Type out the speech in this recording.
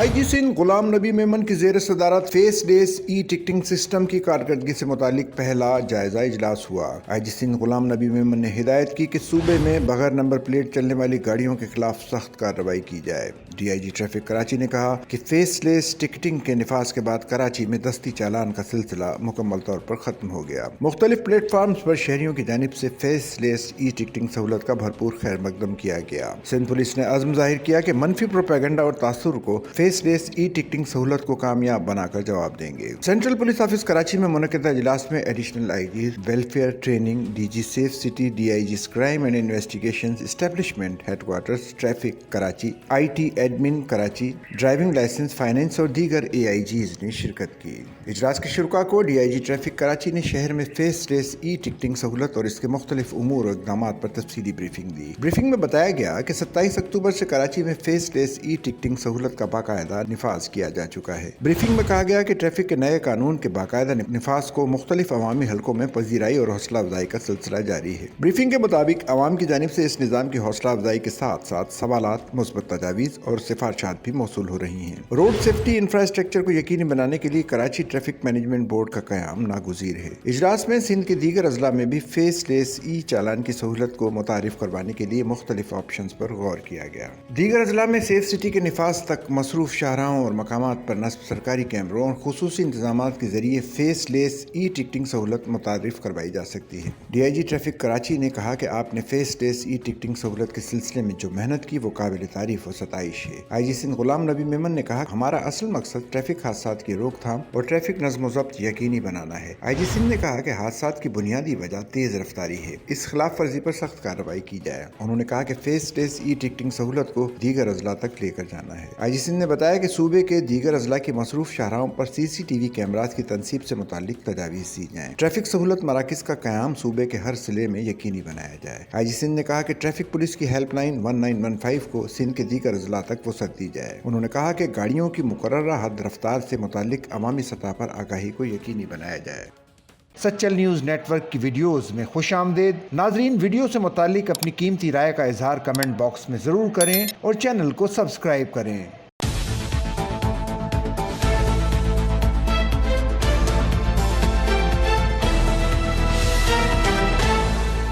आई जी सिंध गुलाम नबी मेमन की ज़ेर सदारत face less e ticketing system की कारकर्दगी से मुतालिक पहला जायजा इजलास हुआ। आई जी सिंध गुलाम नबी मेमन ने हिदायत की कि सूबे में बगैर नंबर प्लेट चलने वाली गाड़ियों के खिलाफ सख्त कार्रवाई की जाए। DIG ट्रैफिक कराची ने कहा कि फेस लेस टिकटिंग के निफाज के बाद कराची में दस्ती चालान का सिलसिला मुकम्मल तौर पर खत्म हो गया। मुख्तलिफ प्लेटफार्म्स पर शहरियों की जानिब से फेस लेस ई टिकटिंग सहूलत का भरपूर खैर मकदम किया गया। सिंध पुलिस ने अज़्म जाहिर किया कि मनफी प्रोपेगेंडा और तासुर को फेसलेस ई टिकटिंग सहूलत को कामयाब बनाकर जवाब देंगे। सेंट्रल पुलिस ऑफिस कराची में मुनक़िदा इजलास में additional IG welfare training, DG safe city, DIG's crime and investigation establishment headquarters, traffic Karachi, IT admin Karachi, driving license, finance और दीगर AIGs ने शिरकत की। इजलास के शुरका को DIG ट्रैफिक कराची ने शहर में फेसलेस ई टिकटिंग सहूलत और इसके मुख्तलिफ उमूर और इक़दामात पर तफसीली ब्रीफिंग दी। ब्रीफिंग में बताया गया कि 27 अक्टूबर से कराची में फेसलेस ई टिकटिंग सहूलत का बाकायदा निफाज किया जा चुका है। ब्रीफिंग में कहा गया कि ट्रैफिक के नए कानून के बाकायदा निफाज को मुख्तलिफ अवामी हलकों में पजीराई और हौसला अफजाई का सिलसिला जारी है। ब्रीफिंग के मुताबिक अवाम की जानिब से इस निज़ाम की हौसला अफजाई के साथ साथ सवालात, मुस्बत तजावीज़ और सिफारशात भी मौसूल हो रही हैं। रोड सेफ्टी इंफ्रास्ट्रक्चर को यकीनी बनाने के लिए कराची ट्रैफिक मैनेजमेंट बोर्ड का क़याम नागुज़ीर है। इजलास में सिंध के दीगर अजला में भी फेसलेस ई चालान की सहूलत को मुतारिफ करवाने के लिए मुख्तलिफ ऑप्शन पर गौर किया गया। दीगर अजला में सेफ सिटी के निफाज तक मसरूफ शाहराहों और मकामात पर नस्ब सरकारी कैमरों और खुसूसी इंतजामात के जरिए फेसलेस ई टिकटिंग सहूलत मुतारिफ करवाई जा सकती है। DIG ट्रैफिक कराची ने कहा कि आपने फेसलेस ई टिकटिंग सहूलत के सिलसिले में जो मेहनत की वो काबिल तारीफ और सताइश है। IG सिंध गुलाम नबी मेमन ने कहा हमारा असल मकसद ट्रैफिक हादसात की रोकथाम और ट्रैफिक नज़्म व ज़ब्त यकीनी बनाना है। IG सिंध ने कहा कि हादसात की बुनियादी वजह तेज रफ्तारी है, इस खिलाफ वर्जी पर सख्त कार्रवाई की जाए। उन्होंने कहा कि फेसलेस ई टिकटिंग सहूलत को दीगर अजला तक लेकर जाना है। IG सिंध ने बताया कि सूबे के दीगर अजला की मसरूफ शाहराहों पर CCTV कैमरास की तनसीब से मुतालिक तजावीज़ दी जाएँ। ट्रैफिक सहूलत मराकिज़ का क़याम सूबे के हर जिले में यकीनी बनाया जाए। IG सिंध ने कहा कि ट्रैफिक पुलिस की हेल्पलाइन 1915 को सिंध के दीगर अजला तक वसअत दी जाए। उन्होंने कहा कि गाड़ियों की मुकर्ररा हद रफ्तार से मुतालिक अवामी सतह पर आगाही को यकीनी बनाया जाए। सच्चल न्यूज़ नेटवर्क की वीडियोज़ में खुश आमदेद। नाजरीन, वीडियो से मुतालिक अपनी कीमती राय का इजहार कमेंट बॉक्स में ज़रूर करें और चैनल को सब्सक्राइब करें।